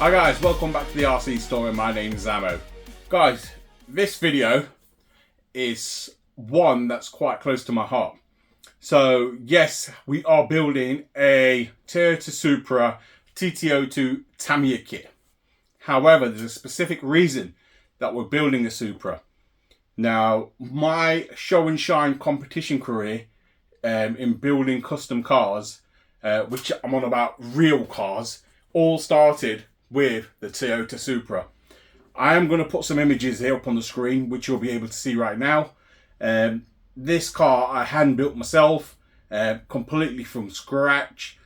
Hi guys, welcome back to the RC Story. My name's Zamo. Guys, this video is one that's quite close to my heart. So yes, we are building a Toyota Supra TT-02 Tamiya kit. However, there's a specific reason that we're building a Supra. Now, my show and shine competition career in building custom cars, which I'm on about real cars, all started with the Toyota Supra. I am going to put some images here up on the screen, which you'll be able to see right now. This car I hand built myself, completely from scratch.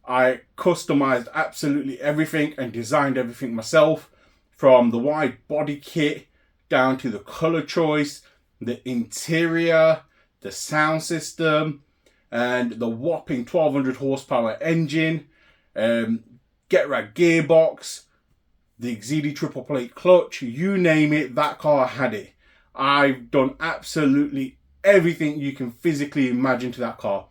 I customized absolutely everything and designed everything myself, from the wide body kit down to the color choice, the interior, the sound system, and the whopping 1200 horsepower engine, get right gearbox, the XD triple plate clutch, you name it, that car had it. I've done absolutely everything you can physically imagine to that car.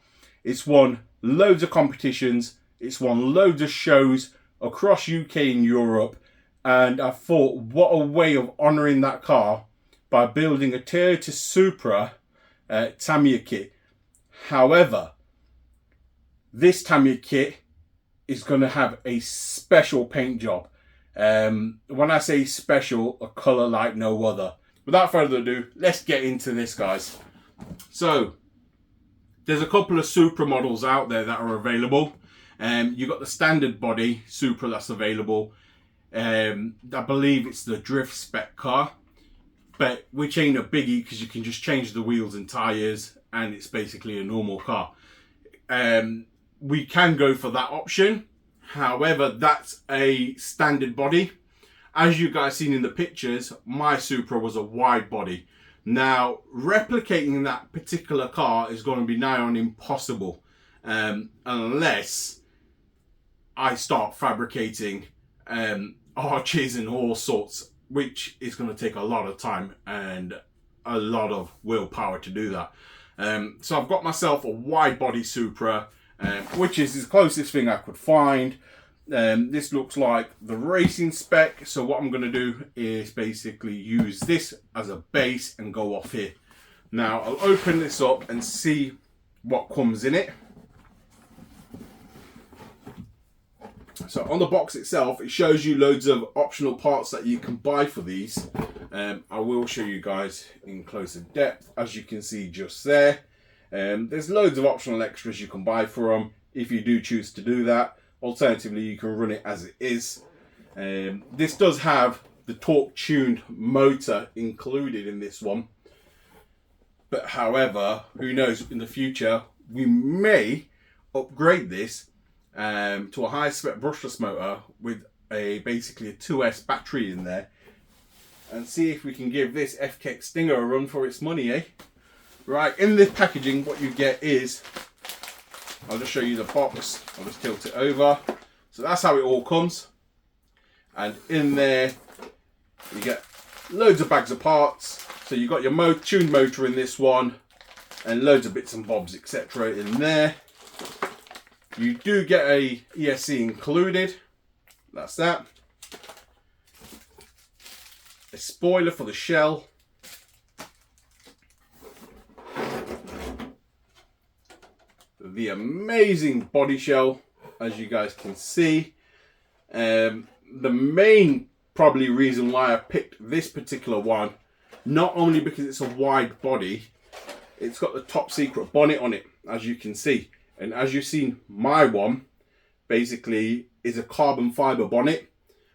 It's won loads of competitions, it's won loads of shows across UK and Europe, and I thought, what a way of honouring that car by building a Toyota Supra Tamiya kit. However, this Tamiya kit is going to have a special paint job. When I say special, a colour like no other. Without further ado, let's get into this, guys. So, there's a couple of Supra models out there that are available. You've got the standard body Supra that's available. I believe it's the drift spec car, but which ain't a biggie because you can just change the wheels and tyres and it's basically a normal car. We can go for that option. However, that's a standard body. As you guys seen in the pictures, my Supra was a wide body. Now, replicating that particular car is going to be nigh on impossible unless I start fabricating arches and all sorts, which is going to take a lot of time and a lot of willpower to do that. So I've got myself a wide body Supra, which is the closest thing I could find. This looks like the racing spec, so what I'm going to do is basically use this as a base and go off here. Now I'll open this up and see what comes in it. So on the box itself, it shows you loads of optional parts that you can buy for these. I will show you guys in closer depth, as you can see just there. There's loads of optional extras you can buy for them if you do choose to do that. Alternatively, you can run it as it is. This does have the torque tuned motor included in this one. But however, who knows, in the future, we may upgrade this to a high spec brushless motor with basically a 2S battery in there, and see if we can give this FK Stinger a run for its money, eh? Right, in this packaging, what you get is, I'll just show you the box. I'll just tilt it over. So that's how it all comes. And in there, you get loads of bags of parts. So you've got your tuned motor in this one, and loads of bits and bobs, etc. in there. You do get a ESC included. That's that. A spoiler for the shell. The amazing body shell, as you guys can see. The main probably reason why I picked this particular one, not only because it's a wide body, it's got the top secret bonnet on it, as you can see. And as you've seen, my one basically is a carbon fiber bonnet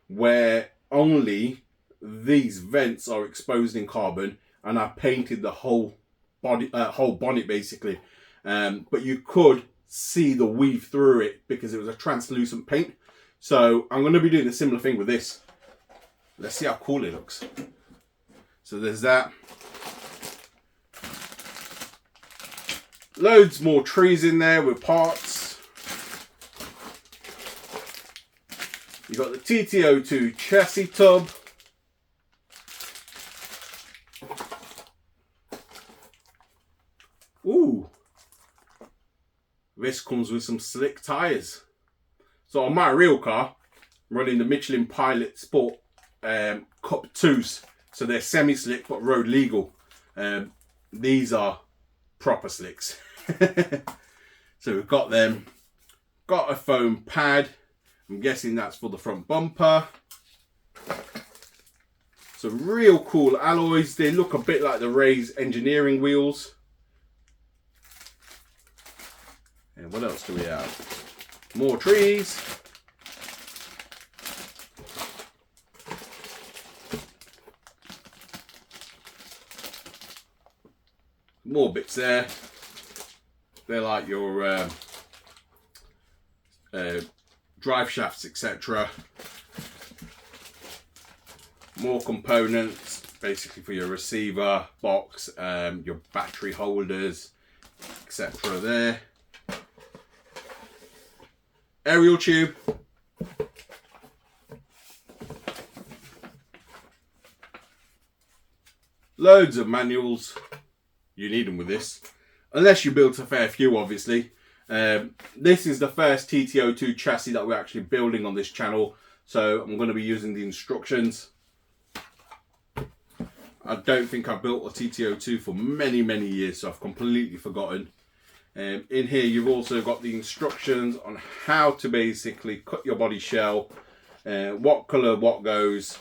where only these vents are exposed in carbon, and I painted the whole body, whole bonnet basically. But you could see the weave through it because it was a translucent paint. So I'm going to be doing a similar thing with this. Let's see how cool it looks. So there's that. Loads more trees in there with parts. You've got the TT-02 chassis tub. Ooh. This comes with some slick tyres. So on my real car, running the Michelin Pilot Sport Cup 2s. So they're semi-slick but road legal. These are proper slicks. So we've got them. Got a foam pad. I'm guessing that's for the front bumper. Some real cool alloys. They look a bit like the Ray's engineering wheels. And what else do we have? More trees. More bits there. They're like your drive shafts, etc. More components, basically for your receiver box, your battery holders, etc. there. Aerial tube. Loads of manuals. You need them with this. Unless you built a fair few, obviously. This is the first TT-02 chassis that we're actually building on this channel. So I'm going to be using the instructions. I don't think I've built a TT-02 for many, many years, so I've completely forgotten. In here you've also got the instructions on how to basically cut your body shell, what colour what goes,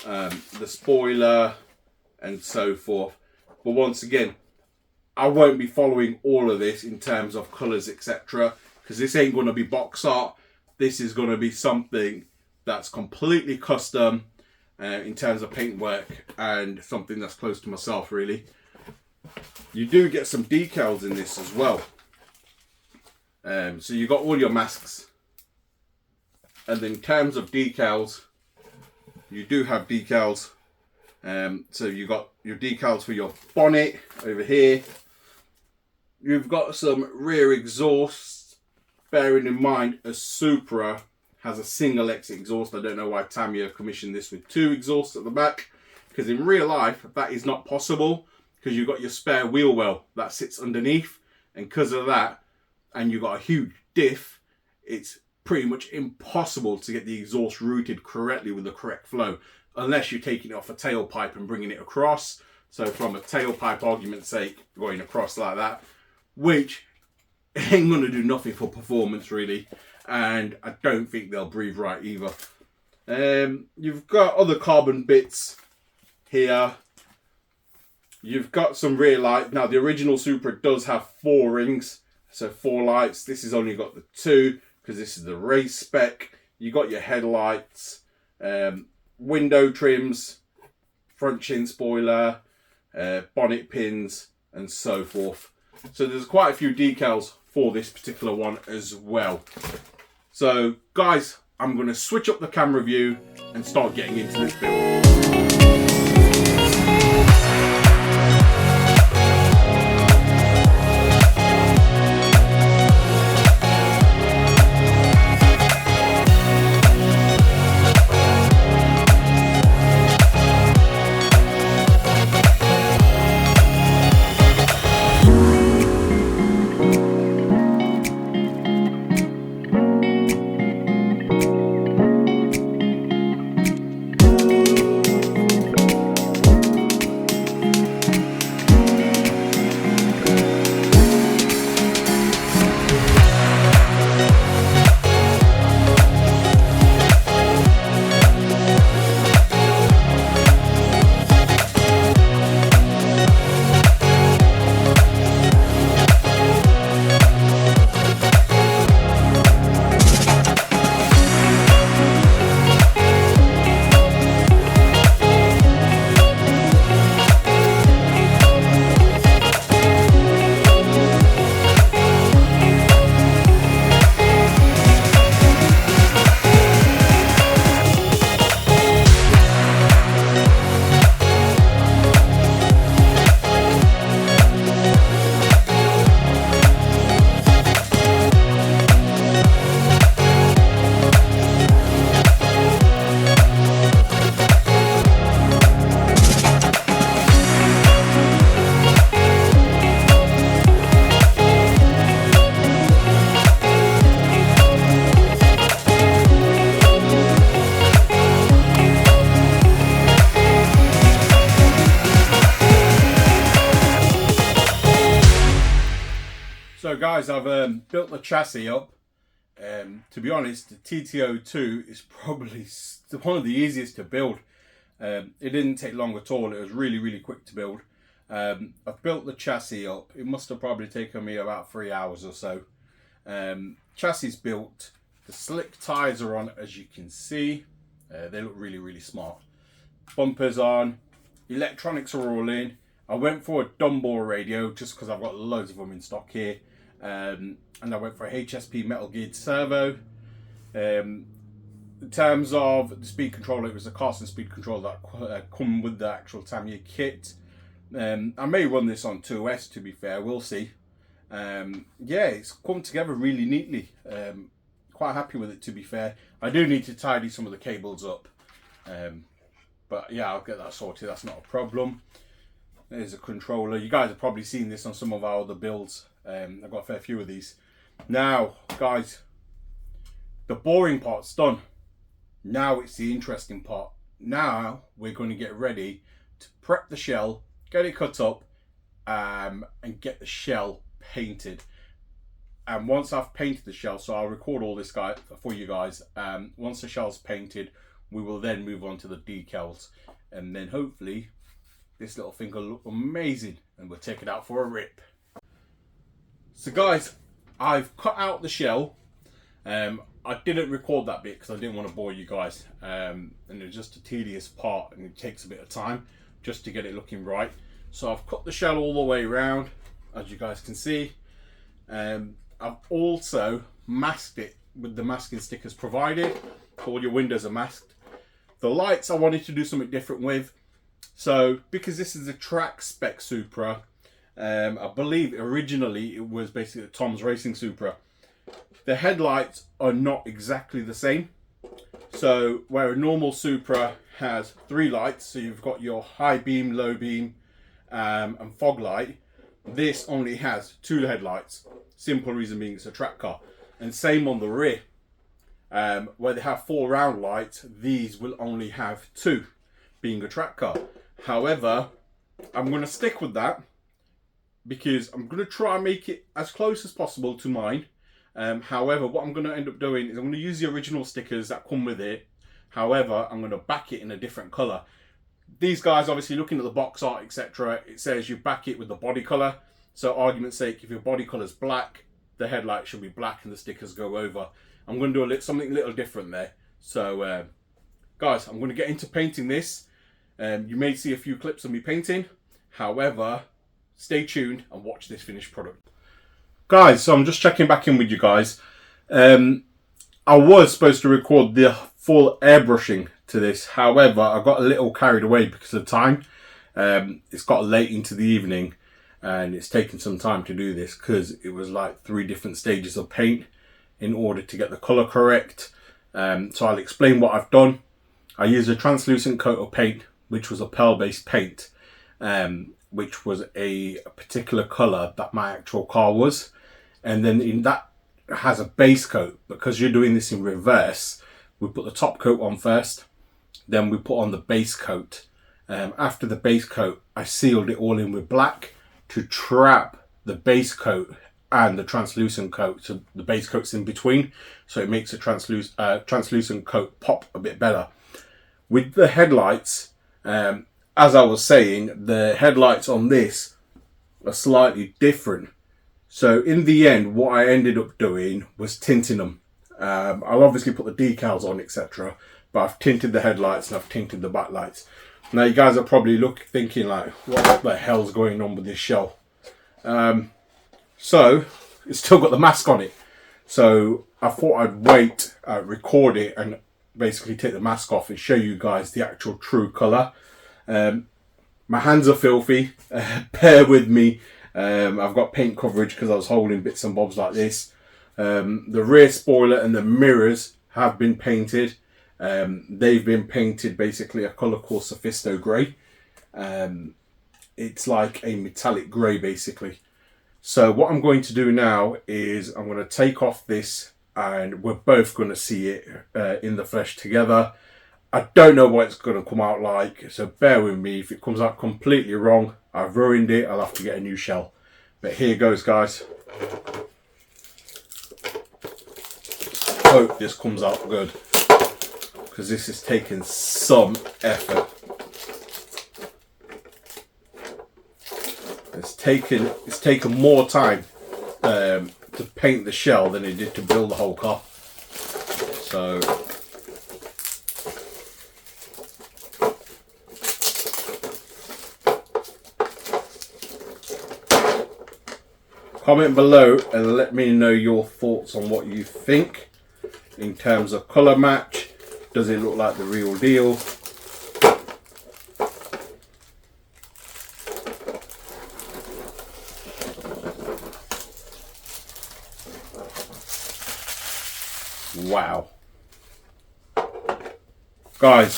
the spoiler and so forth. But once again, I won't be following all of this in terms of colours, etc. because this ain't going to be box art. This is going to be something that's completely custom in terms of paintwork and something that's close to myself, really. You do get some decals in this as well. So you got all your masks. And then in terms of decals, you do have decals. So you got your decals for your bonnet over here. You've got some rear exhausts, bearing in mind a Supra has a single exit exhaust. I don't know why Tamiya commissioned this with 2 exhausts at the back, because in real life that is not possible, because you've got your spare wheel well that sits underneath, and because of that, and you've got a huge diff, it's pretty much impossible to get the exhaust routed correctly with the correct flow, unless you're taking it off a tailpipe and bringing it across. So from a tailpipe argument's sake, going across like that, which ain't going to do nothing for performance really, and I don't think they'll breathe right either. You've got other carbon bits here. You've got some rear light. Now the original Supra does have 4 rings, so 4 lights. This has only got the 2 because this is the race spec. You got your headlights, window trims, front chin spoiler, bonnet pins and so forth. So there's quite a few decals for this particular one as well. So guys, I'm going to switch up the camera view and start getting into this build. guys, I've built the chassis up. To be honest, the TT-02 is probably one of the easiest to build. It didn't take long at all. It was really quick to build. I've built the chassis up. It must have probably taken me about 3 hours or so. Chassis built. The slick tyres are on, as you can see. They look really smart. Bumpers on. Electronics are all in. I went for a Dunbar radio just because I've got loads of them in stock here. And I went for a HSP metal geared servo. In terms of the speed controller, it was a Carson speed controller that come with the actual Tamiya kit. I may run this on 2S, to be fair, we'll see. Yeah, it's come together really neatly. Quite happy with it, to be fair. I do need to tidy some of the cables up. But yeah, I'll get that sorted, that's not a problem. There's a controller. You guys have probably seen this on some of our other builds. I've got a fair few of these. Now, guys, the boring part's done. Now it's the interesting part. Now we're going to get ready to prep the shell, get it cut up, and get the shell painted. And once I've painted the shell, so I'll record all this guy for you guys. Once the shell's painted, we will then move on to the decals, and then hopefully this little thing will look amazing, and we'll take it out for a rip. So guys, I've cut out the shell. I didn't record that bit because I didn't want to bore you guys, and it's just a tedious part, and it takes a bit of time just to get it looking right. So I've cut the shell all the way around, as you guys can see. I've also masked it with the masking stickers provided. All your windows are masked. The lights I wanted to do something different with. So because this is a track spec Supra, I believe originally it was basically a Tom's Racing Supra. The headlights are not exactly the same. So where a normal Supra has 3 lights, so you've got your high beam, low beam, and fog light, this only has 2 headlights. Simple reason being it's a track car. And same on the rear. Where they have 4 round lights, these will only have 2, being a track car. However, I'm going to stick with that because I'm going to try and make it as close as possible to mine. However, what I'm going to end up doing is I'm going to use the original stickers that come with it. However, I'm going to back it in a different colour. These guys, obviously looking at the box art, etc., it says you back it with the body colour. So argument's sake, if your body colour is black, the headlight should be black and the stickers go over. I'm going to do something a little different there. So guys, I'm going to get into painting this. You may see a few clips of me painting. However, stay tuned and watch this finished product. Guys, so I'm just checking back in with you guys. I was supposed to record the full airbrushing to this. However, I got a little carried away because of time. It's got late into the evening and it's taken some time to do this because it was like 3 different stages of paint in order to get the colour correct. So I'll explain what I've done. I used a translucent coat of paint, which was a pearl-based paint, which was a particular colour that my actual car was. And then in that has a base coat. Because you're doing this in reverse, we put the top coat on first, then we put on the base coat. After the base coat, I sealed it all in with black to trap the base coat and the translucent coat, so the base coat's in between, so it makes a translucent coat pop a bit better. With the headlights, as I was saying, the headlights on this are slightly different. So in the end, what I ended up doing was tinting them. I'll obviously put the decals on, etc., but I've tinted the headlights and I've tinted the backlights. Now you guys are probably thinking like, what the hell's going on with this shell? So it's still got the mask on it. So I thought I'd wait, record it and basically take the mask off and show you guys the actual true colour. My hands are filthy, bear with me. I've got paint coverage because I was holding bits and bobs like this. The rear spoiler and the mirrors have been painted. They've been painted basically a colour called Sophisto Grey. It's like a metallic grey basically. So what I'm going to do now is I'm going to take off this and we're both going to see it in the flesh together. I don't know what it's going to come out like, so bear with me. If it comes out completely wrong, I've ruined it, I'll have to get a new shell. But here goes, guys. hope this comes out good, because this is taking some effort. It's taken more time to paint the shell than it did to build the whole car. So comment below and let me know your thoughts on what you think in terms of colour match. Does it look like the real deal? Wow. Guys,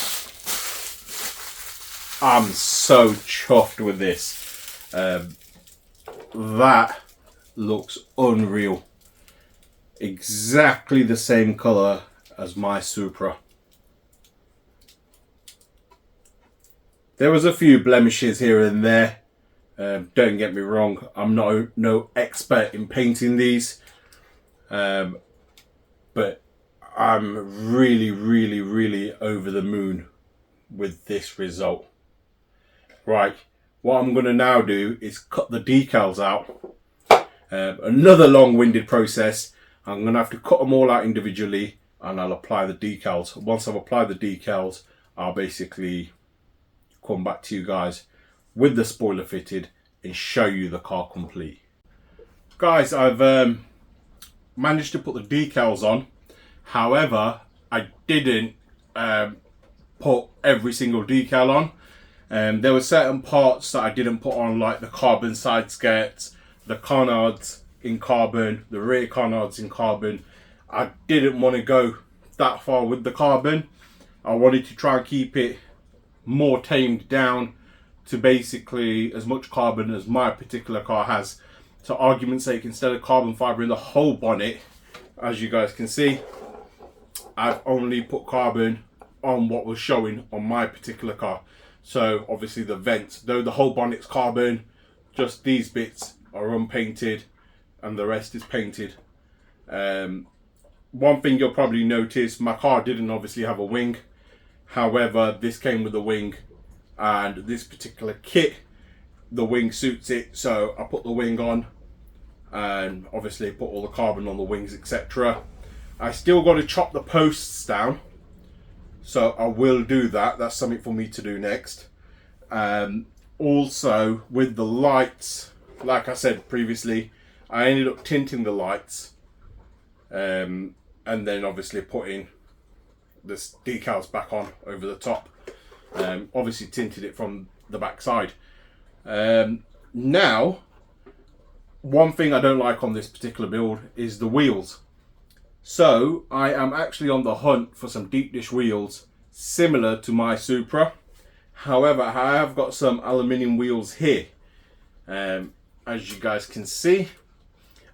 I'm so chuffed with this. That looks unreal. Exactly the same colour as my Supra. There was a few blemishes here and there. Don't get me wrong, I'm no expert in painting these. But I'm really over the moon with this result. Right, what I'm going to now do is cut the decals out. Another long-winded process. I'm going to have to cut them all out individually and I'll apply the decals. Once I've applied the decals, I'll basically come back to you guys with the spoiler fitted and show you the car complete. Guys, I've managed to put the decals on. However, I didn't put every single decal on. There were certain parts that I didn't put on, like the carbon side skirts, the canards in carbon, the rear canards in carbon. I didn't want to go that far with the carbon. I wanted to try and keep it more tamed down to basically as much carbon as my particular car has. So argument's sake, instead of carbon fibre in the whole bonnet, as you guys can see, I've only put carbon on what was showing on my particular car. So obviously the vents, though the whole bonnet's carbon, just these bits are unpainted and the rest is painted. One thing you'll probably notice, my car didn't obviously have a wing. However, this came with a wing, and this particular kit, the wing suits it. So I put the wing on and obviously put all the carbon on the wings, etc. I still got to chop the posts down, so I will do that. That's something for me to do next. Also with the lights, like I said previously, I ended up tinting the lights and then obviously putting the decals back on over the top. Obviously tinted it from the back side. Now, one thing I don't like on this particular build is the wheels. So I am actually on the hunt for some deep dish wheels similar to my Supra. However, I have got some aluminium wheels here. As you guys can see,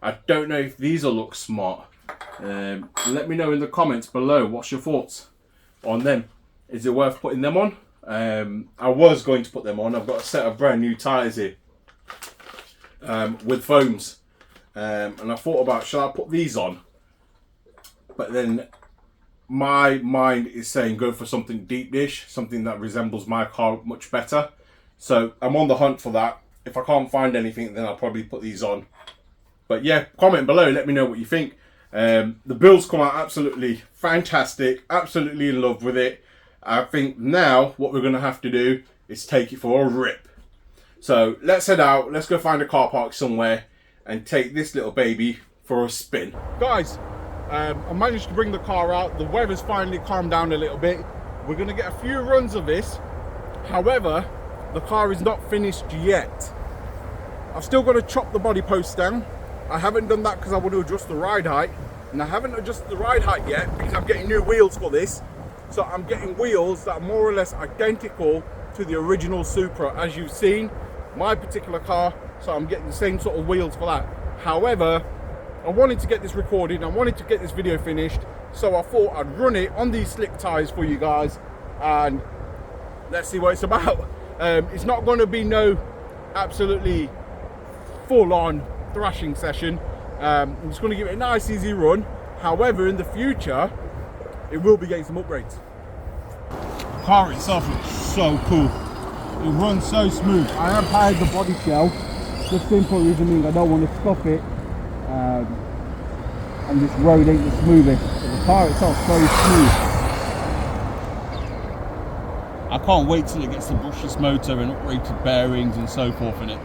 I don't know if these will look smart. Let me know in the comments below, what's your thoughts on them? Is it worth putting them on? I was going to put them on. I've got a set of brand new tyres here with foams, and I thought about, should I put these on? But then my mind is saying go for something deep dish, something that resembles my car much better. So I'm on the hunt for that. If I can't find anything, then I'll probably put these on. But yeah, comment below, let me know what you think. The builds come out absolutely fantastic, absolutely in love with it. I think now what we're going to have to do is take it for a rip. So let's head out, let's go find a car park somewhere and take this little baby for a spin. Guys, I managed to bring the car out. The weather's finally calmed down a little bit. We're going to get a few runs of this. However, the car is not finished yet. I've still got to chop the body posts down. I haven't done that because I want to adjust the ride height. And I haven't adjusted the ride height yet because I'm getting new wheels for this. So I'm getting wheels that are more or less identical to the original Supra, as you've seen, my particular car. So I'm getting the same sort of wheels for that. However, I wanted to get this recorded, I wanted to get this video finished, so I thought I'd run it on these slick tyres for you guys and let's see what it's about. It's not going to be no absolutely full-on thrashing session. I'm just going to give it a nice easy run. However, in the future, it will be getting some upgrades. The car itself looks so cool. It runs so smooth. I have hired the body shell, just simple reason being I don't want to scuff it, and this road ain't the smoothest. But the car itself is so smooth. I can't wait till it gets the brushless motor and uprated bearings and so forth in it.